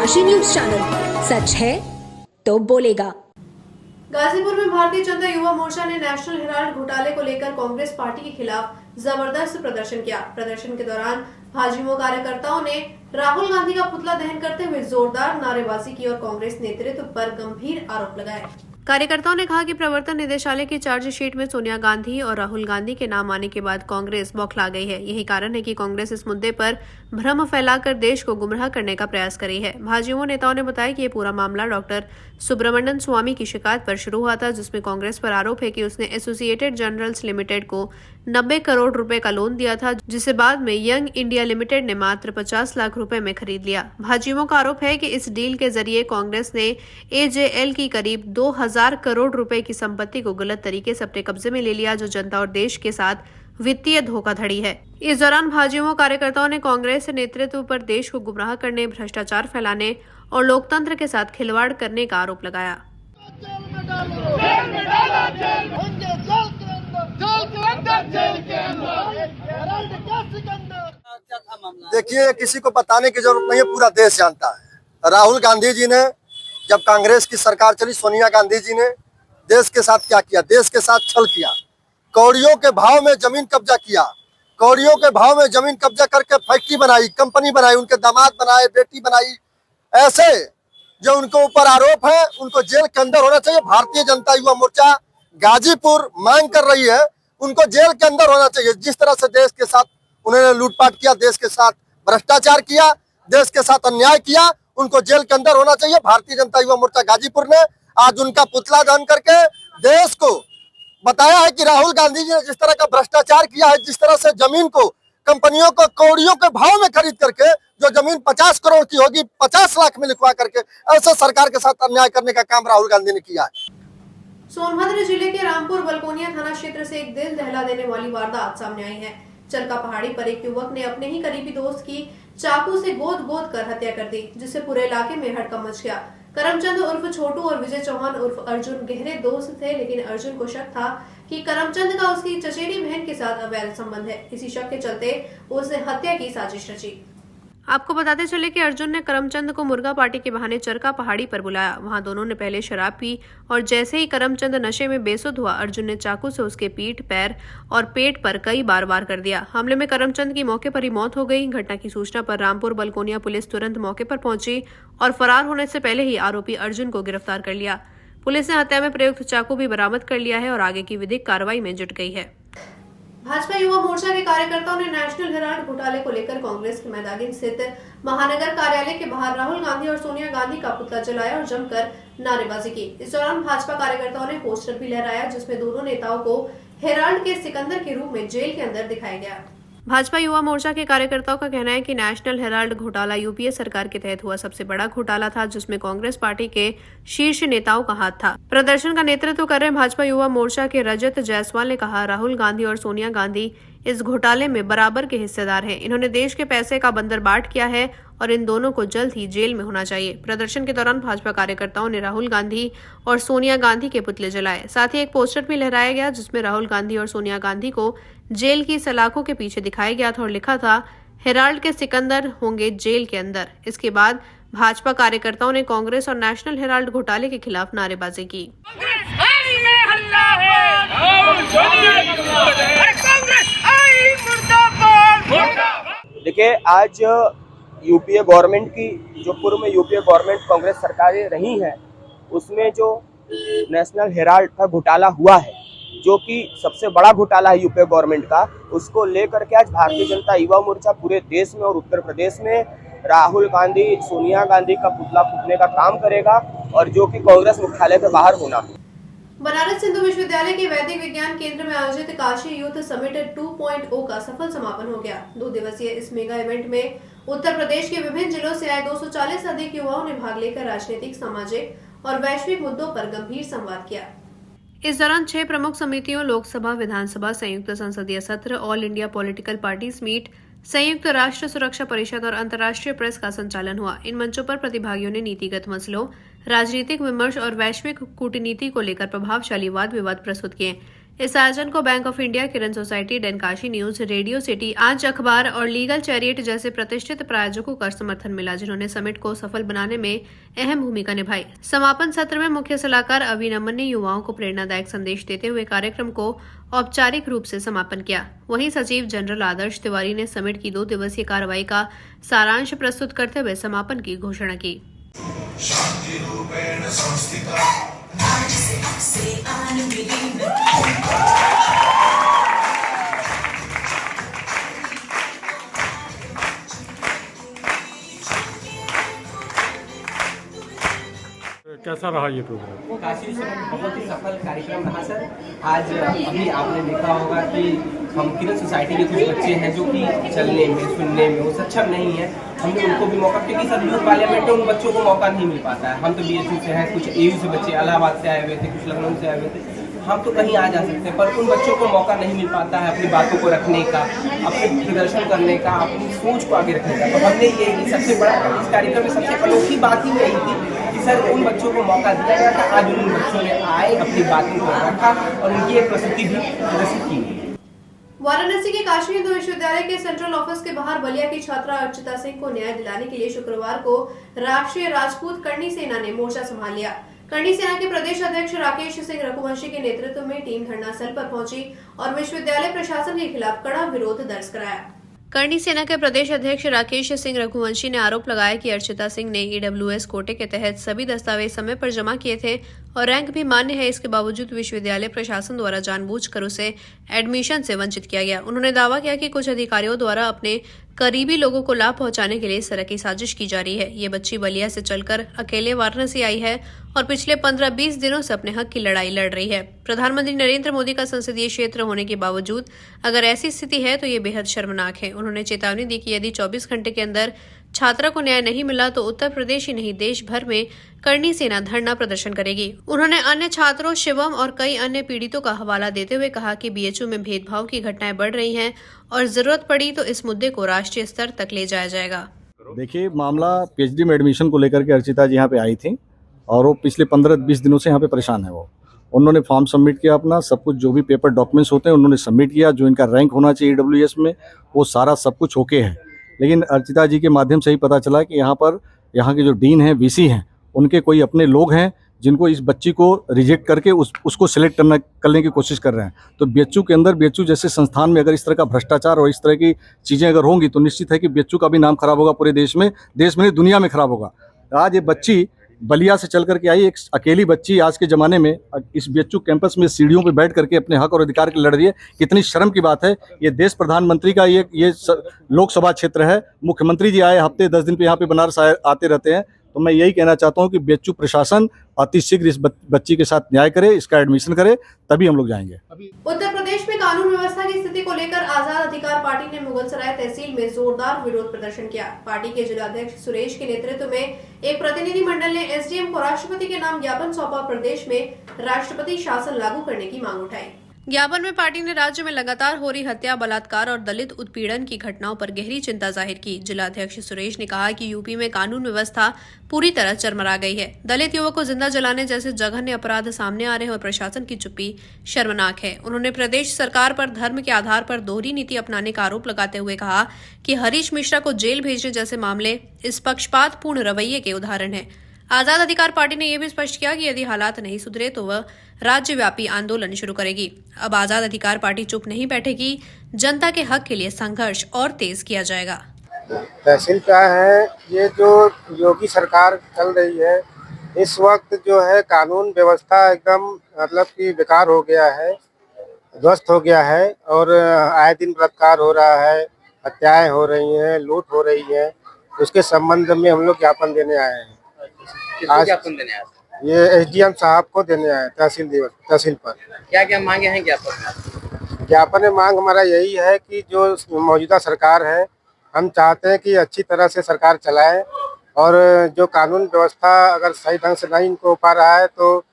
Kashi news channel, सच है तो बोलेगा। गाजीपुर में भारतीय जनता युवा मोर्चा ने नेशनल हेराल्ड घोटाले को लेकर कांग्रेस पार्टी के खिलाफ जबरदस्त प्रदर्शन किया। प्रदर्शन के दौरान भाजपा कार्यकर्ताओं ने राहुल गांधी का पुतला दहन करते हुए जोरदार नारेबाजी की और कांग्रेस नेतृत्व पर गंभीर आरोप लगाए। कार्यकर्ताओं ने कहा कि प्रवर्तन निदेशालय की चार्जशीट में सोनिया गांधी और राहुल गांधी के नाम आने के बाद कांग्रेस बौखला गई है। यही कारण है कि कांग्रेस इस मुद्दे पर भ्रम फैलाकर देश को गुमराह करने का प्रयास कर रही है। भाजपा नेताओं ने बताया कि ये पूरा मामला डॉक्टर सुब्रमण्यम स्वामी की शिकायत पर शुरू हुआ था, जिसमें कांग्रेस पर आरोप है कि उसने एसोसिएटेड जनरल्स लिमिटेड को 90 करोड़ रुपए का लोन दिया था, जिसे बाद में यंग इंडिया लिमिटेड ने मात्र 50 लाख रुपए में खरीद लिया। भाजपा का आरोप है कि इस डील के जरिए कांग्रेस ने एजेएल की करीब 2000 करोड़ रुपए की संपत्ति को गलत तरीके से अपने कब्जे में ले लिया, जो जनता और देश के साथ वित्तीय धोखाधड़ी है। इस दौरान भाजपा कार्यकर्ताओं ने कांग्रेस नेतृत्व पर देश को गुमराह करने, भ्रष्टाचार फैलाने और लोकतंत्र के साथ खिलवाड़ करने का आरोप लगाया। देखिए, किसी को बताने की जरूरत नहीं है, पूरा देश जानता है। राहुल गांधी जी ने जब कांग्रेस की सरकार चली, सोनिया गांधी जी ने देश के साथ क्या किया? देश के साथ छल किया, कौड़ियों के भाव में जमीन कब्जा किया, कौड़ियों के भाव में जमीन कब्जा करके फैक्ट्री बनाई, कंपनी बनाई, उनके दामाद बनाए, बेटी बनाई। ऐसे जो उनके ऊपर आरोप है उनको जेल के अंदर होना चाहिए। भारतीय जनता युवा मोर्चा गाजीपुर मांग कर रही है, उनको जेल के अंदर होना चाहिए। जिस तरह से देश के साथ उन्होंने लूटपाट किया, देश के साथ भ्रष्टाचार किया, देश के साथ अन्याय किया, उनको जेल के अंदर होना चाहिए। भारतीय जनता युवा मोर्चा गाजीपुर ने आज उनका पुतला दहन करके देश को बताया है कि राहुल गांधी जी ने जिस तरह का भ्रष्टाचार किया है, जिस तरह से जमीन को कंपनियों को कौड़ियों के भाव में खरीद करके, जो जमीन 50 करोड़ की होगी 50 लाख में लिखवा करके ऐसे सरकार के साथ अन्याय करने का काम राहुल गांधी ने किया है। सोनभद्र जिले के रामपुर बलकोनिया थाना क्षेत्र से एक दिल दहला देने वाली वारदात सामने आई है। चरका पहाड़ी पर एक युवक ने अपने ही करीबी दोस्त की चाकू से गोद कर हत्या कर दी, जिससे पूरे इलाके में हड़कंप मच गया। करमचंद उर्फ छोटू और विजय चौहान उर्फ अर्जुन गहरे दोस्त थे, लेकिन अर्जुन को शक था कि करमचंद का उसकी चचेरी बहन के साथ अवैध संबंध है। इसी शक के चलते उसने हत्या की साजिश रची। आपको बताते चले कि अर्जुन ने करमचंद को मुर्गा पार्टी के बहाने चरका पहाड़ी पर बुलाया। वहां दोनों ने पहले शराब पी और जैसे ही करमचंद नशे में बेसुध हुआ, अर्जुन ने चाकू से उसके पीठ, पैर और पेट पर कई बार वार कर दिया। हमले में करमचंद की मौके पर ही मौत हो गई। घटना की सूचना पर रामपुर बलकोनिया पुलिस तुरंत मौके पर पहुंची और फरार होने से पहले ही आरोपी अर्जुन को गिरफ्तार कर लिया। पुलिस ने हत्या में प्रयुक्त चाकू भी बरामद कर लिया है और आगे की विधिक कार्रवाई में जुट गई है। भाजपा युवा मोर्चा के कार्यकर्ताओं ने नेशनल हेराल्ड घोटाले को लेकर कांग्रेस के मैदान स्थित महानगर कार्यालय के बाहर राहुल गांधी और सोनिया गांधी का पुतला जलाया और जमकर नारेबाजी की। इस दौरान भाजपा कार्यकर्ताओं ने पोस्टर भी लहराया, जिसमें दोनों नेताओं को हेराल्ड के सिकंदर के रूप में जेल के अंदर दिखाया गया। भाजपा युवा मोर्चा के कार्यकर्ताओं का कहना है कि नेशनल हेराल्ड घोटाला यूपीए सरकार के तहत हुआ सबसे बड़ा घोटाला था, जिसमें कांग्रेस पार्टी के शीर्ष नेताओं का हाथ था। प्रदर्शन का नेतृत्व कर रहे भाजपा युवा मोर्चा के रजत जायसवाल ने कहा, राहुल गांधी और सोनिया गांधी इस घोटाले में बराबर के हिस्सेदार हैं। इन्होंने देश के पैसे का बंदरबाट किया है और इन दोनों को जल्द ही जेल में होना चाहिए। प्रदर्शन के दौरान भाजपा कार्यकर्ताओं ने राहुल गांधी और सोनिया गांधी के पुतले जलाए। साथ ही एक पोस्टर भी लहराया गया, जिसमें राहुल गांधी और सोनिया गांधी को जेल की सलाखों के पीछे दिखाया गया था और लिखा था, हेराल्ड के सिकंदर होंगे जेल के अंदर। इसके बाद भाजपा कार्यकर्ताओं ने कांग्रेस और नेशनल हेराल्ड घोटाले के खिलाफ नारेबाजी की। देखिए, आज यूपीए गवर्नमेंट की, जो पूर्व में यूपीए गवर्नमेंट कांग्रेस सरकारें रही हैं, उसमें जो नेशनल हेराल्ड का घोटाला हुआ है, जो कि सबसे बड़ा घोटाला है यूपीए गवर्नमेंट का, उसको लेकर के आज भारतीय जनता युवा मोर्चा पूरे देश में और उत्तर प्रदेश में राहुल गांधी, सोनिया गांधी का पुतला फूकने का काम करेगा, और जो कि कांग्रेस मुख्यालय के बाहर होना। बनारस हिंदू विश्वविद्यालय के वैदिक विज्ञान केंद्र में आयोजित काशी यूथ समिट 2.0 का सफल समापन हो गया। 2 दिवसीय इस मेगा इवेंट में उत्तर प्रदेश के विभिन्न जिलों से आए 240 से अधिक युवाओं ने भाग लेकर राजनीतिक, सामाजिक और वैश्विक मुद्दों पर गंभीर संवाद किया। इस दौरान 6 प्रमुख समितियों, लोकसभा, विधानसभा, संयुक्त संसदीय सत्र, all India political parties meet, संयुक्त राष्ट्र सुरक्षा परिषद और अंतर्राष्ट्रीय प्रेस का संचालन हुआ। इन मंचों पर प्रतिभागियों ने नीतिगत मसलों, राजनीतिक विमर्श और वैश्विक कूटनीति को लेकर प्रभावशाली वाद विवाद प्रस्तुत किए। इस आयोजन को bank of India, Kiran society, Denkashi news, radio city, आज अखबार और लीगल चैरियट जैसे प्रतिष्ठित प्रायोजकों का समर्थन मिला, जिन्होंने समिट को सफल बनाने में अहम भूमिका निभाई। समापन सत्र में मुख्य सलाहकार अभी नमन ने युवाओं को प्रेरणादायक संदेश देते हुए कार्यक्रम को औपचारिक रूप से समापन किया। वहीं सचिव जनरल आदर्श तिवारी ने समिट की 2 दिवसीय कार्रवाई का सारांश प्रस्तुत करते हुए समापन की घोषणा की। कैसा रहा ये प्रोग्राम? काशी समिट बहुत ही सफल कार्यक्रम रहा सर। आज अभी आपने देखा होगा कि हम किरण सोसाइटी के कुछ बच्चे हैं जो कि चलने में, सुनने में वो सक्षम नहीं है, हमने उनको भी मौका, क्योंकि सर यूथ पार्लियामेंट में उन बच्चों को मौका नहीं मिल पाता है। हम तो BSU से हैं, कुछ AU से बच्चे इलाहाबाद से आए हुए थे, कुछ लखनऊ से आए हुए थे, हम तो कहीं आ जा सकते हैं, पर उन बच्चों को मौका नहीं मिल पाता है अपनी बातों को रखने का, अपने प्रदर्शन करने का, अपनी सोच को आगे रखने का। तो हमने ये सबसे बड़ा इस कार्यक्रम में सबसे अनोखी बात ही यही थी कि सर उन बच्चों को मौका दिया गया था। आज उन बच्चों ने आए, अपनी बातों को रखा और उनकी एक प्रस्तुति भी प्रदर्शित की। वाराणसी के काशी हिंदू विश्वविद्यालय के सेंट्रल ऑफिस के बाहर बलिया की छात्रा अर्चिता सिंह को न्याय दिलाने के लिए शुक्रवार को राष्ट्रीय राजपूत करणी सेना ने मोर्चा संभाल लिया। करणी सेना के प्रदेश अध्यक्ष राकेश सिंह रघुवंशी के नेतृत्व में टीम धरना स्थल पर पहुंची और विश्वविद्यालय प्रशासन के खिलाफ कड़ा विरोध दर्ज कराया। करणी सेना के प्रदेश अध्यक्ष राकेश सिंह रघुवंशी ने आरोप लगाया कि अर्चिता सिंह ने EWS कोटे के तहत सभी दस्तावेज समय पर जमा किए थे और रैंक भी मान्य है। इसके बावजूद विश्वविद्यालय प्रशासन द्वारा जानबूझकर उसे एडमिशन से वंचित किया गया। उन्होंने दावा किया कि कुछ अधिकारियों द्वारा अपने करीबी लोगों को लाभ पहुंचाने के लिए इस तरह की साजिश की जा रही है। ये बच्ची बलिया से चलकर अकेले वाराणसी आई है और पिछले 15-20 दिनों से अपने हक की लड़ाई लड़ रही है। प्रधानमंत्री नरेंद्र मोदी का संसदीय क्षेत्र होने के बावजूद अगर ऐसी स्थिति है तो ये बेहद शर्मनाक है। उन्होंने चेतावनी दी कि यदि 24 घंटे के अंदर छात्रा को न्याय नहीं मिला तो उत्तर प्रदेश ही नहीं देश भर में करणी सेना धरना प्रदर्शन करेगी। उन्होंने अन्य छात्रों, शिवम और कई अन्य पीड़ितों का हवाला देते हुए कहा कि BHU में भेदभाव की घटनाएं बढ़ रही हैं और जरूरत पड़ी तो इस मुद्दे को राष्ट्रीय स्तर तक ले जाया जाएगा। देखिए, मामला PhD में एडमिशन को लेकर के अर्चिता जी यहाँ पे आई थी और वो पिछले 15-20 दिनों से यहाँ पे परेशान है। वो उन्होंने फॉर्म सबमिट किया, अपना सब कुछ जो भी पेपर डॉक्यूमेंट्स होते हैं उन्होंने सबमिट किया, जो इनका रैंक होना चाहिए EWS में वो सारा सब कुछ ओके है। लेकिन अर्चिता जी के माध्यम से ही पता चला कि यहाँ के जो डीन हैं, VC हैं, उनके कोई अपने लोग हैं जिनको इस बच्ची को रिजेक्ट करके उसको सिलेक्ट करने की कोशिश कर रहे हैं। तो BHU के अंदर, BHU जैसे संस्थान में अगर इस तरह का भ्रष्टाचार और इस तरह की चीज़ें अगर होंगी तो निश्चित है कि BHU का भी नाम खराब होगा, पूरे देश में नहीं दुनिया में खराब होगा। आज ये बच्ची बलिया से चल करके आई, एक अकेली बच्ची आज के ज़माने में इस BHU कैंपस में सीढ़ियों पे बैठ करके अपने हक और अधिकार के लड़ रही है। कितनी शर्म की बात है। ये देश प्रधानमंत्री का ये लोकसभा क्षेत्र है। मुख्यमंत्री जी आए हफ्ते 10 दिन पे यहाँ पे बनारस आते रहते हैं। तो मैं यही कहना चाहता हूँ कि BHU प्रशासन अतिशीघ्र इस बच्ची के साथ न्याय करे, इसका एडमिशन करे, तभी हम लोग जाएंगे। उत्तर प्रदेश में कानून व्यवस्था की स्थिति को लेकर आजाद अधिकार पार्टी ने मुगलसराय तहसील में जोरदार विरोध प्रदर्शन किया। पार्टी के जिलाध्यक्ष सुरेश के नेतृत्व में एक प्रतिनिधि मंडल ने SDM को राष्ट्रपति के नाम ज्ञापन सौंपा, प्रदेश में राष्ट्रपति शासन लागू करने की मांग उठाई। ज्ञापन में पार्टी ने राज्य में लगातार हो रही हत्या, बलात्कार और दलित उत्पीड़न की घटनाओं पर गहरी चिंता जाहिर की। जिलाध्यक्ष सुरेश ने कहा कि यूपी में कानून व्यवस्था पूरी तरह चरमरा गई है। दलित युवक को जिंदा जलाने जैसे जघन्य अपराध सामने आ रहे हैं और प्रशासन की चुप्पी शर्मनाक है। उन्होंने प्रदेश सरकार पर धर्म के आधार पर दोहरी नीति अपनाने का आरोप लगाते हुए कहा कि हरीश मिश्रा को जेल भेजने जैसे मामले इस पक्षपातपूर्ण रवैये के उदाहरण हैं। आजाद अधिकार पार्टी ने यह भी स्पष्ट किया कि यदि हालात नहीं सुधरे तो वह राज्यव्यापी आंदोलन शुरू करेगी। अब आजाद अधिकार पार्टी चुप नहीं बैठेगी, जनता के हक के लिए संघर्ष और तेज किया जाएगा। तहसील क्या है, ये जो योगी सरकार चल रही है इस वक्त जो है कानून व्यवस्था एकदम मतलब कि बेकार हो गया है, ध्वस्त हो गया है और आए दिन बलात्कार हो रहा है, हत्याएं हो रही हैं, लूट हो रही है। उसके संबंध में हम लोग ज्ञापन देने आए हैं। आज ज्ञापन देने आए थे? ये SDM साहब को देने आए तहसील पर। क्या क्या मांगे हैं ज्ञापन में मांग हमारा यही है कि जो मौजूदा सरकार है, हम चाहते हैं कि अच्छी तरह से सरकार चलाए और जो कानून व्यवस्था अगर सही ढंग से नहीं इनको हो पा रहा है तो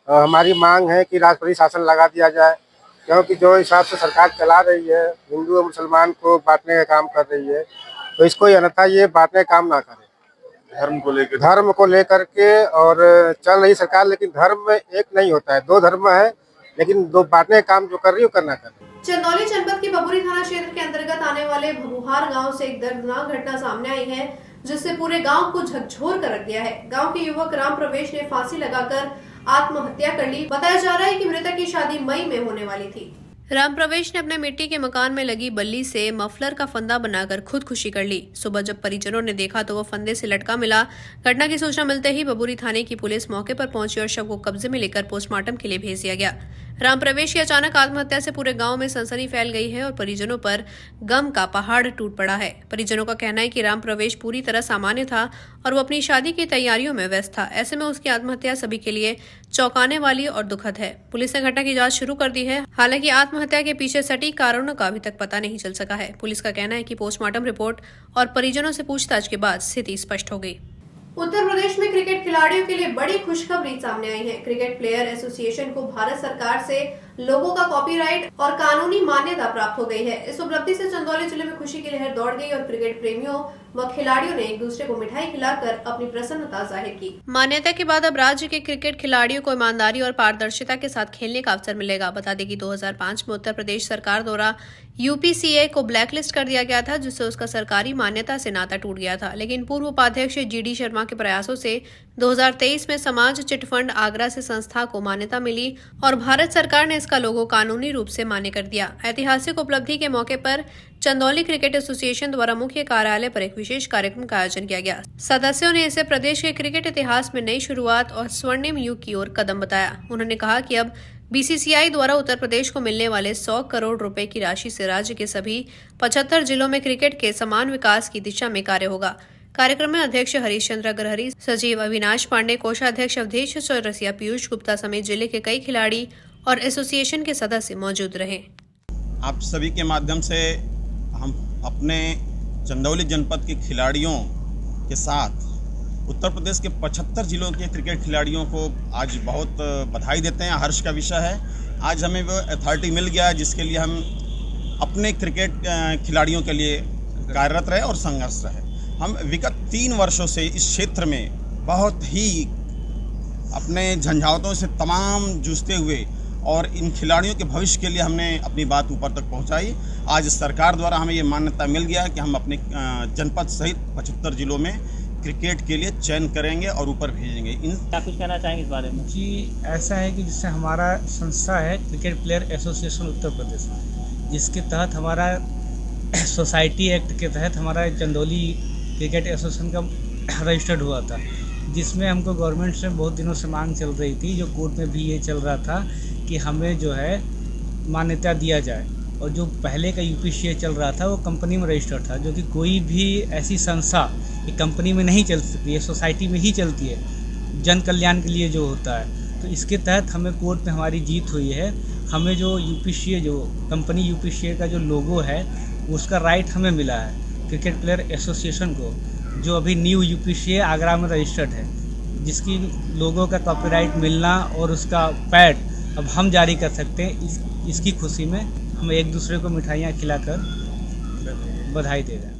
हमारी मांग है कि राष्ट्रपति शासन लगा दिया जाए, क्योंकि जो हिसाब से सरकार चला रही है हिंदू और मुसलमान को बांटने का काम कर रही है, तो इसको अन्यथा ये बांटने का काम ना करे। धर्म को लेकर के और चल रही सरकार, लेकिन धर्म एक नहीं होता है, 2 धर्म है, लेकिन दो बातें काम जो कर रही है वो करना कर रही है। चंदौली जनपद की बबुरी थाना क्षेत्र के अंतर्गत आने वाले भबुहार गांव से एक दर्दनाक घटना सामने आई है, जिससे पूरे गांव को झकझोर कर रख दिया है। गांव के युवक राम प्रवेश ने फांसी लगाकर आत्महत्या कर ली। बताया जा रहा है कि मृतक की शादी मई में होने वाली थी। राम प्रवेश ने अपने मिट्टी के मकान में लगी बल्ली से मफलर का फंदा बनाकर खुदकुशी कर ली। सुबह जब परिजनों ने देखा तो वो फंदे से लटका मिला। घटना की सूचना मिलते ही बबुरी थाने की पुलिस मौके पर पहुंची और शव को कब्जे में लेकर पोस्टमार्टम के लिए भेज दिया गया। राम प्रवेश की अचानक आत्महत्या से पूरे गांव में सनसनी फैल गई है और परिजनों पर गम का पहाड़ टूट पड़ा है। परिजनों का कहना है कि राम प्रवेश पूरी तरह सामान्य था और वो अपनी शादी की तैयारियों में व्यस्त था। ऐसे में उसकी आत्महत्या सभी के लिए चौंकाने वाली और दुखद है। पुलिस ने घटना की जांच शुरू कर दी है। हालांकि आत्महत्या के पीछे सटीक कारणों का अभी तक पता नहीं चल सका है। पुलिस का कहना है कि पोस्टमार्टम रिपोर्ट और परिजनों से पूछताछ के बाद स्थिति स्पष्ट हो गई। उत्तर प्रदेश में क्रिकेट खिलाड़ियों के लिए बड़ी खुशखबरी सामने आई है। क्रिकेट प्लेयर एसोसिएशन को भारत सरकार से लोगों का कॉपीराइट और कानूनी मान्यता प्राप्त हो गई है। इस उपलब्धि से चंदौली जिले में खुशी की लहर दौड़ गई और क्रिकेट प्रेमियों व खिलाड़ियों ने एक दूसरे को मिठाई खिलाकर अपनी प्रसन्नता जाहिर की। मान्यता के बाद अब राज्य के क्रिकेट खिलाड़ियों को ईमानदारी और पारदर्शिता के साथ खेलने का अवसर मिलेगा। बता दें कि 2005 में उत्तर प्रदेश सरकार द्वारा यूपीसीए को ब्लैकलिस्ट कर दिया गया था, जिससे उसका सरकारी मान्यता से नाता टूट गया था। लेकिन पूर्व उपाध्यक्ष जीडी शर्मा के प्रयासों से 2023 में समाज चिटफंड आगरा से संस्था को मान्यता मिली और भारत सरकार ने इसका लोगो कानूनी रूप से मान्य कर दिया। ऐतिहासिक उपलब्धि के मौके पर चंदौली क्रिकेट एसोसिएशन द्वारा मुख्य कार्यालय पर एक विशेष कार्यक्रम का आयोजन किया गया। सदस्यों ने इसे प्रदेश के क्रिकेट इतिहास में नई शुरुआत और स्वर्णिम युग की ओर कदम बताया। उन्होंने कहा कि अब बीसीसीआई द्वारा उत्तर प्रदेश को मिलने वाले 100 करोड़ रुपए की राशि से राज्य के सभी 75 जिलों में क्रिकेट के समान विकास की दिशा में कार्य होगा। कार्यक्रम में अध्यक्ष हरीश चंद्र अग्रहरी, सचिव अविनाश पांडे, कोषाध्यक्ष अवधेश चौरसिया, पीयूष गुप्ता समेत जिले के कई खिलाड़ी और एसोसिएशन के सदस्य मौजूद रहे। आप सभी के माध्यम से हम अपने चंदौली जनपद के खिलाड़ियों के साथ उत्तर प्रदेश के 75 जिलों के क्रिकेट खिलाड़ियों को आज बहुत बधाई देते हैं। हर्ष का विषय है, आज हमें वो अथॉरिटी मिल गया है जिसके लिए हम अपने क्रिकेट खिलाड़ियों के लिए कार्यरत रहे और संघर्ष रहे। हम विगत 3 वर्षों से इस क्षेत्र में बहुत ही अपने झंझावतों से तमाम जूझते हुए और इन खिलाड़ियों के भविष्य के लिए हमने अपनी बात ऊपर तक पहुंचाई। आज सरकार द्वारा हमें ये मान्यता मिल गया कि हम अपने जनपद सहित 75 जिलों में क्रिकेट के लिए चयन करेंगे और ऊपर भेजेंगे। क्या कुछ कहना चाहेंगे इस बारे में? जी, ऐसा है कि जिससे हमारा संस्था है cricket player association Uttar Pradesh, जिसके तहत हमारा सोसाइटी एक्ट के तहत हमारा चंदौली क्रिकेट एसोसिएशन का रजिस्टर्ड हुआ था, जिसमें हमको गवर्नमेंट से बहुत दिनों से मांग चल रही थी, जो कोर्ट में भी ये चल रहा था कि हमें जो है मान्यता दिया जाए। और जो पहले का यूपीसीए चल रहा था वो कंपनी में रजिस्टर्ड था, जो कि कोई भी ऐसी संस्था एक कंपनी में नहीं चल सकती है, सोसाइटी में ही चलती है, जन कल्याण के लिए जो होता है। तो इसके तहत हमें कोर्ट में हमारी जीत हुई है। हमें जो यूपीसीए, जो कंपनी यूपीसीए का जो लोगो है उसका राइट हमें मिला है क्रिकेट प्लेयर एसोसिएशन को, जो अभी न्यू यूपीसीए आगरा में रजिस्टर्ड है, जिसकी लोगो का कॉपीराइट मिलना और उसका पैड अब हम जारी कर सकते हैं। इसकी खुशी में हम एक दूसरे को मिठाइयाँ खिलाकर बधाई दे रहे हैं।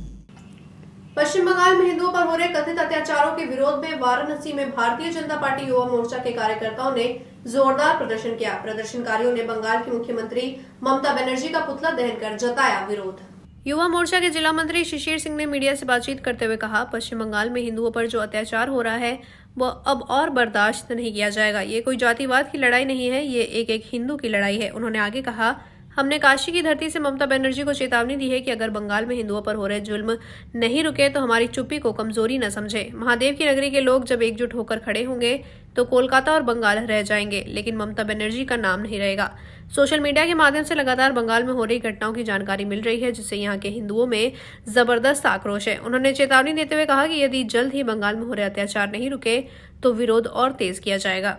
पश्चिम बंगाल में हिंदुओं पर हो रहे कथित अत्याचारों के विरोध में वाराणसी में भारतीय जनता पार्टी युवा मोर्चा के कार्यकर्ताओं ने जोरदार प्रदर्शन किया। प्रदर्शनकारियों ने बंगाल की मुख्यमंत्री ममता बनर्जी का पुतला दहन कर जताया विरोध। युवा मोर्चा के जिला मंत्री शिशिर सिंह ने मीडिया से बातचीत करते हुए कहा, पश्चिम बंगाल में हिंदुओं पर जो अत्याचार हो रहा है वो अब और बर्दाश्त नहीं किया जाएगा। ये कोई जातिवाद की लड़ाई नहीं है, ये एक हिंदू की लड़ाई है। उन्होंने आगे कहा, हमने काशी की धरती से ममता बनर्जी को चेतावनी दी है कि अगर बंगाल में हिंदुओं पर हो रहे जुल्म नहीं रुके तो हमारी चुप्पी को कमजोरी न समझे। महादेव की नगरी के लोग जब एकजुट होकर खड़े होंगे तो कोलकाता और बंगाल रह जाएंगे, लेकिन ममता बनर्जी का नाम नहीं रहेगा। सोशल मीडिया के माध्यम से लगातार बंगाल में हो रही घटनाओं की जानकारी मिल रही है, जिससे यहाँ के हिंदुओं में जबरदस्त आक्रोश है। उन्होंने चेतावनी देते हुए कहा कि यदि जल्द ही बंगाल में हो रहे अत्याचार नहीं रुके तो विरोध और तेज किया जाएगा।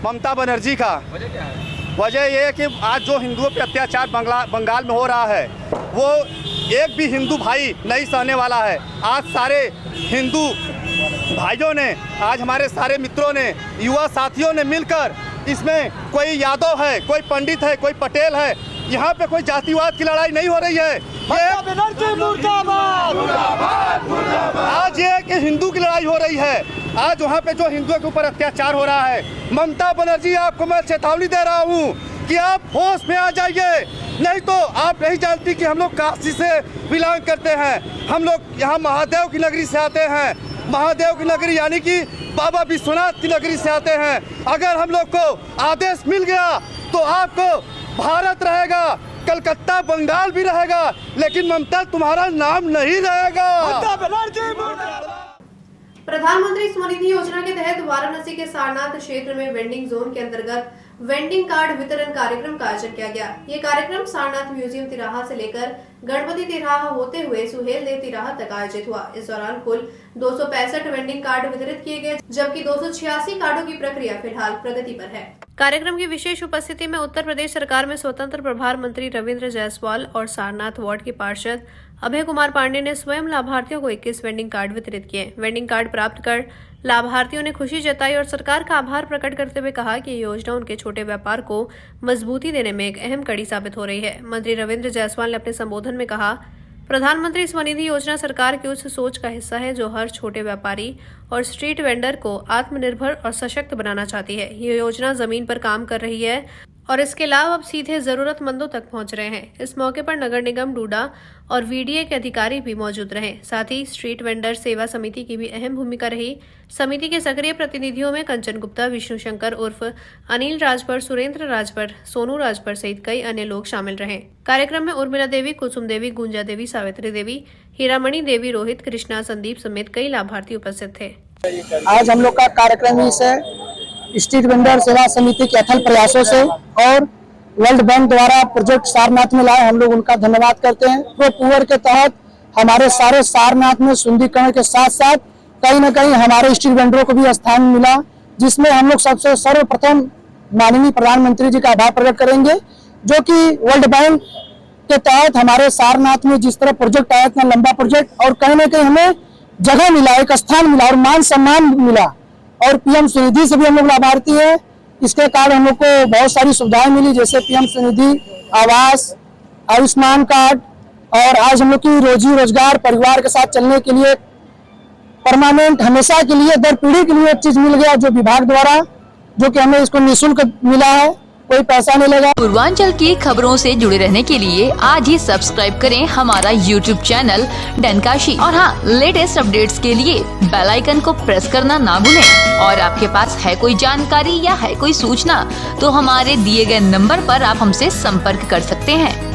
ममता बनर्जी का वजह यह है कि आज जो हिंदुओं पे अत्याचार बंगाल में हो रहा है वो एक भी हिंदू भाई नहीं सहने वाला है। आज सारे हिंदू भाइयों ने, आज हमारे सारे मित्रों ने, युवा साथियों ने मिलकर, इसमें कोई यादव है, कोई पंडित है, कोई पटेल है, यहाँ पे कोई जातिवाद की लड़ाई नहीं हो रही है। आज ये कि हिंदू की लड़ाई हो रही है। आज वहाँ पे जो हिंदुओं के ऊपर अत्याचार हो रहा है, ममता बनर्जी आपको मैं चेतावनी दे रहा हूँ कि आप होश में आ जाइए, नहीं तो आप नहीं जानती कि हम लोग काशी से बिलोंग करते हैं। हम लोग यहाँ महादेव की नगरी से आते हैं। महादेव की नगरी यानी कि बाबा विश्वनाथ की नगरी से आते हैं। अगर हम लोग को आदेश मिल गया तो आपको भारत रहेगा, कलकत्ता बंगाल भी रहेगा, लेकिन ममता तुम्हारा नाम नहीं रहेगा। प्रधानमंत्री स्वनिधि योजना के तहत वाराणसी के सारनाथ क्षेत्र में वेंडिंग जोन के अंतर्गत वेंडिंग कार्ड वितरण कार्यक्रम का आयोजन किया गया। ये कार्यक्रम सारनाथ म्यूजियम तिराहा से लेकर गणपति तिराहा होते हुए सुहेल देव तिराहा तक आयोजित हुआ। इस दौरान कुल 265 वेंडिंग कार्ड वितरित किए गए, जबकि 286 कार्डों की प्रक्रिया फिलहाल प्रगति पर है। कार्यक्रम की विशेष उपस्थिति में उत्तर प्रदेश सरकार में स्वतंत्र प्रभार मंत्री रविंद्र जायसवाल और सारनाथ वार्ड के पार्षद अभय कुमार पांडे ने स्वयं लाभार्थियों को 21 वेंडिंग कार्ड वितरित किए। वेंडिंग कार्ड प्राप्त कर लाभार्थियों ने खुशी जताई और सरकार का आभार प्रकट करते हुए कहा कि ये योजना उनके छोटे व्यापार को मजबूती देने में एक अहम कड़ी साबित हो रही है। मंत्री रविंद्र जायसवाल ने अपने संबोधन में कहा, प्रधानमंत्री स्वनिधि योजना सरकार की उस सोच का हिस्सा है जो हर छोटे व्यापारी और स्ट्रीट वेंडर को आत्मनिर्भर और सशक्त बनाना चाहती है। ये योजना जमीन पर काम कर रही है और इसके लाभ अब सीधे जरूरतमंदों तक पहुंच रहे हैं। इस मौके पर नगर निगम डूडा और वीडीए के अधिकारी भी मौजूद रहे। साथ ही स्ट्रीट वेंडर सेवा समिति की भी अहम भूमिका रही। समिति के सक्रिय प्रतिनिधियों में कंचन गुप्ता, विष्णु शंकर उर्फ अनिल राजभर, सुरेंद्र राजभर, सोनू राजभर सहित कई अन्य लोग शामिल रहे। कार्यक्रम में उर्मिला देवी, कुसुम देवी, गुंजा देवी, सावित्री देवी, हीरामणि देवी, रोहित, कृष्णा, संदीप समेत कई लाभार्थी उपस्थित थे। आज हम लोग का कार्यक्रम इस स्ट्रीट वेंडर सेवा समिति के अथक प्रयासों से और वर्ल्ड बैंक द्वारा प्रोजेक्ट सारनाथ में लाए, हम लोग उनका धन्यवाद करते हैं। प्रो पुअर के तहत हमारे सारे सारनाथ में सुंदरीकरण के साथ साथ कहीं न कहीं हमारे स्ट्रीट वेंडरों को भी स्थान मिला, जिसमें हम लोग सबसे सर्वप्रथम माननीय प्रधानमंत्री जी का आभार प्रकट करेंगे, जो कि वर्ल्ड बैंक के तहत हमारे सारनाथ में जिस तरह प्रोजेक्ट आया, इतना लंबा प्रोजेक्ट, और कहीं न कहीं हमें जगह मिला, एक स्थान मिला और मान सम्मान मिला। और पीएम स्वनिधि से भी हम लोग लाभार्थी है। इसके कारण हम लोग को बहुत सारी सुविधाएं मिली, जैसे पीएम स्वनिधि, आवास, आयुष्मान कार्ड, और आज हम लोग की रोजी रोजगार, परिवार के साथ चलने के लिए परमानेंट, हमेशा के लिए, दर पीढ़ी के लिए एक चीज मिल गया, जो विभाग द्वारा, जो कि हमें इसको निःशुल्क मिला है, कोई पैसा नहीं लगा। पूर्वांचल की खबरों से जुड़े रहने के लिए आज ही सब्सक्राइब करें हमारा YouTube चैनल डनकाशी, और हाँ, लेटेस्ट अपडेट्स के लिए बेल आइकन को प्रेस करना ना भूलें। और आपके पास है कोई जानकारी या है कोई सूचना, तो हमारे दिए गए नंबर पर आप हमसे संपर्क कर सकते हैं।